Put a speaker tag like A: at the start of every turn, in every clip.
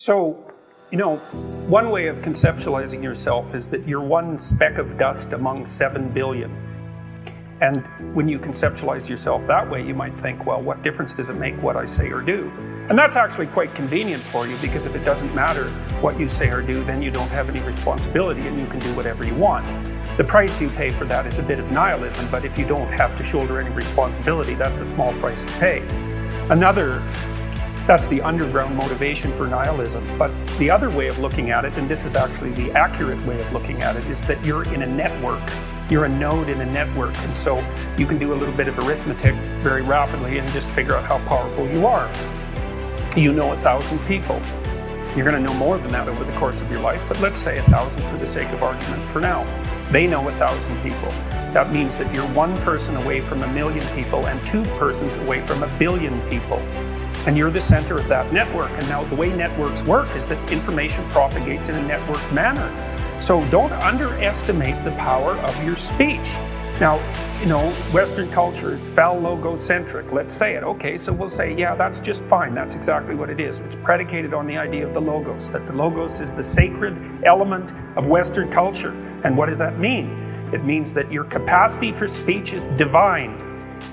A: So, one way of conceptualizing yourself is that you're one speck of dust among 7 billion. And when you conceptualize yourself that way, you might think, well, what difference does it make what I say or do? And that's actually quite convenient for you, because if it doesn't matter what you say or do, then you don't have any responsibility and you can do whatever you want. The price you pay for that is a bit of nihilism, but if you don't have to shoulder any responsibility, that's a small price to pay. That's the underground motivation for nihilism. But the other way of looking at it, and this is actually the accurate way of looking at it, is that you're in a network. You're a node in a network, and so you can do a little bit of arithmetic very rapidly and just figure out how powerful you are. You know 1,000 people. You're going to know more than that over the course of your life, but let's say 1,000 for the sake of argument for now. They know 1,000 people. That means that you're one person away from 1 million people and 2 persons away from 1 billion people. And you're the center of that network. And now the way networks work is that information propagates in a network manner. So don't underestimate the power of your speech. Now, Western culture is phallogocentric. Let's say it. Okay, so we'll say, yeah, that's just fine. That's exactly what it is. It's predicated on the idea of the logos, that the logos is the sacred element of Western culture. And what does that mean? It means that your capacity for speech is divine.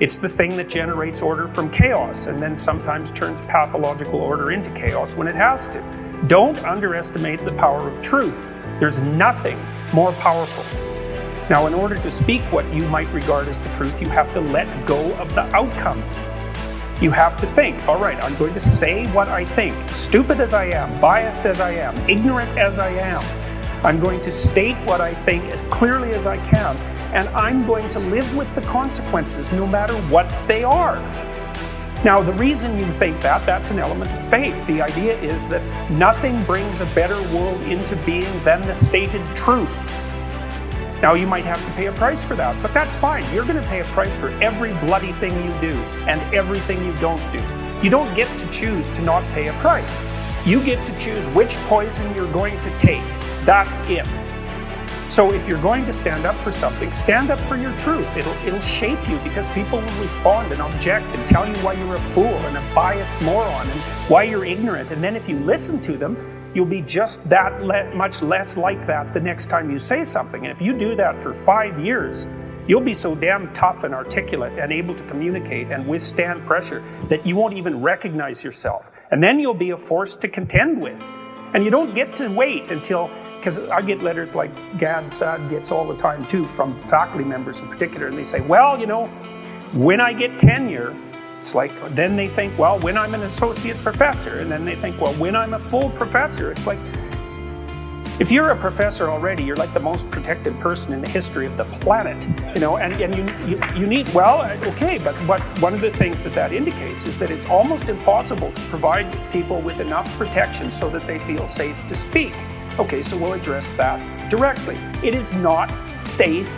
A: It's the thing that generates order from chaos and then sometimes turns pathological order into chaos when it has to. Don't underestimate the power of truth. There's nothing more powerful. Now, in order to speak what you might regard as the truth, you have to let go of the outcome. You have to think, all right, I'm going to say what I think, stupid as I am, biased as I am, ignorant as I am. I'm going to state what I think as clearly as I can, and I'm going to live with the consequences no matter what they are. Now, the reason you think that's an element of faith. The idea is that nothing brings a better world into being than the stated truth. Now, you might have to pay a price for that, but that's fine. You're going to pay a price for every bloody thing you do and everything you don't do. You don't get to choose to not pay a price. You get to choose which poison you're going to take. That's it. So if you're going to stand up for something, stand up for your truth. It'll shape you, because people will respond and object and tell you why you're a fool and a biased moron and why you're ignorant. And then if you listen to them, you'll be just that much less like that the next time you say something. And if you do that for 5 years, you'll be so damn tough and articulate and able to communicate and withstand pressure that you won't even recognize yourself. And then you'll be a force to contend with. And you don't get to wait until... Because I get letters like Gad Saad gets all the time too, from faculty members in particular, and they say, well, when I get tenure, it's like, then they think, well, when I'm an associate professor, and then they think, well, when I'm a full professor. It's like, if you're a professor already, you're like the most protected person in the history of the planet, and you need, well, okay, but one of the things that indicates is that it's almost impossible to provide people with enough protection so that they feel safe to speak. Okay, so we'll address that directly. It is not safe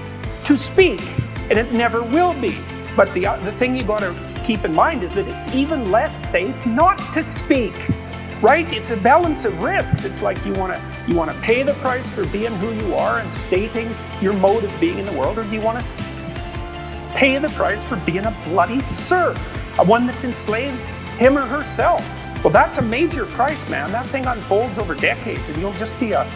A: to speak, and it never will be. But the thing you got to keep in mind is that it's even less safe not to speak, right? It's a balance of risks. It's like you want to pay the price for being who you are and stating your mode of being in the world, or do you want to pay the price for being a bloody serf, one that's enslaved him or herself? Well, that's a major price, man. That thing unfolds over decades, and you'll just be a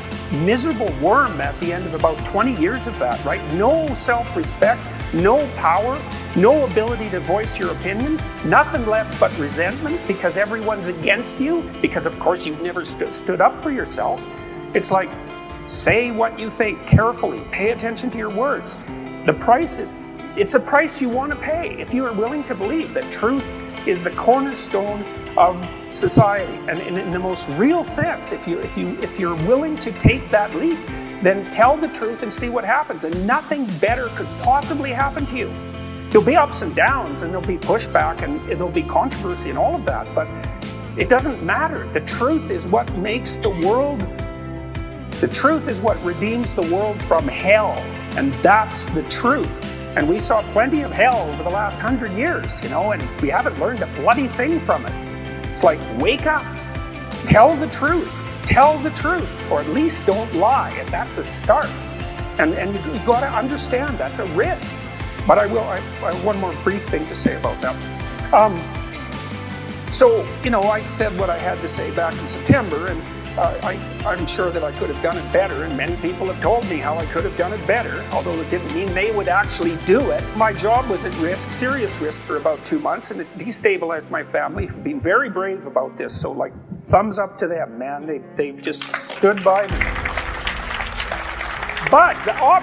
A: miserable worm at the end of about 20 years of that, right? No self-respect, no power, no ability to voice your opinions, nothing left but resentment because everyone's against you, because of course you've never stood up for yourself. It's like, say what you think carefully, pay attention to your words. It's a price you want to pay if you are willing to believe that truth is the cornerstone of society. And in the most real sense, if you're willing to take that leap, then tell the truth and see what happens. And nothing better could possibly happen to you. There'll be ups and downs, and there'll be pushback, and there'll be controversy and all of that, but it doesn't matter. The truth is what makes the world, the truth is what redeems the world from hell, and that's the truth. And we saw plenty of hell over the last 100 years, and we haven't learned a bloody thing from it. It's like, wake up, tell the truth, or at least don't lie, and that's a start. And you got to understand that's a risk. But I have one more brief thing to say about that. So, I said what I had to say back in September, and I'm sure that I could have done it better, and many people have told me how I could have done it better, although it didn't mean they would actually do it. My job was at risk, serious risk, for about 2 months, and it destabilized my family, who've been very brave about this. So, thumbs up to them, man. They've just stood by me. But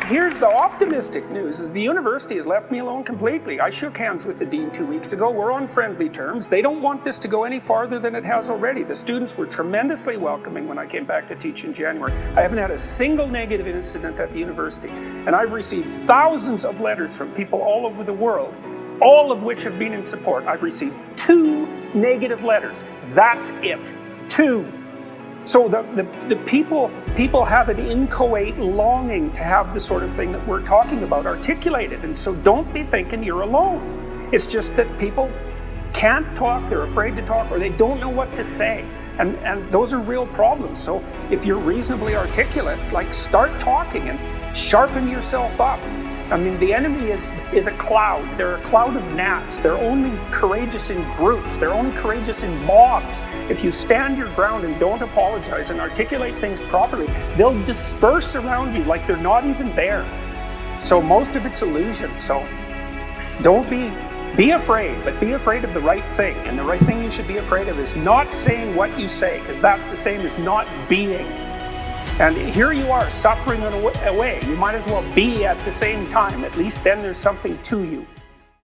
A: here's the optimistic news, is the university has left me alone completely. I shook hands with the dean 2 weeks ago. We're on friendly terms. They don't want this to go any farther than it has already. The students were tremendously welcoming when I came back to teach in January. I haven't had a single negative incident at the university. And I've received thousands of letters from people all over the world, all of which have been in support. I've received 2 negative letters. That's it. 2. So the people have an inchoate longing to have the sort of thing that we're talking about articulated. And so don't be thinking you're alone. It's just that people can't talk, they're afraid to talk, or they don't know what to say. And those are real problems. So if you're reasonably articulate, start talking and sharpen yourself up. I mean, the enemy is a cloud. They're a cloud of gnats. They're only courageous in groups. They're only courageous in mobs. If you stand your ground and don't apologize and articulate things properly, they'll disperse around you like they're not even there. So most of it's illusion. So don't be afraid, but be afraid of the right thing. And the right thing you should be afraid of is not saying what you say, because that's the same as not being. And here you are, suffering away. You might as well be at the same time. At least then there's something to you.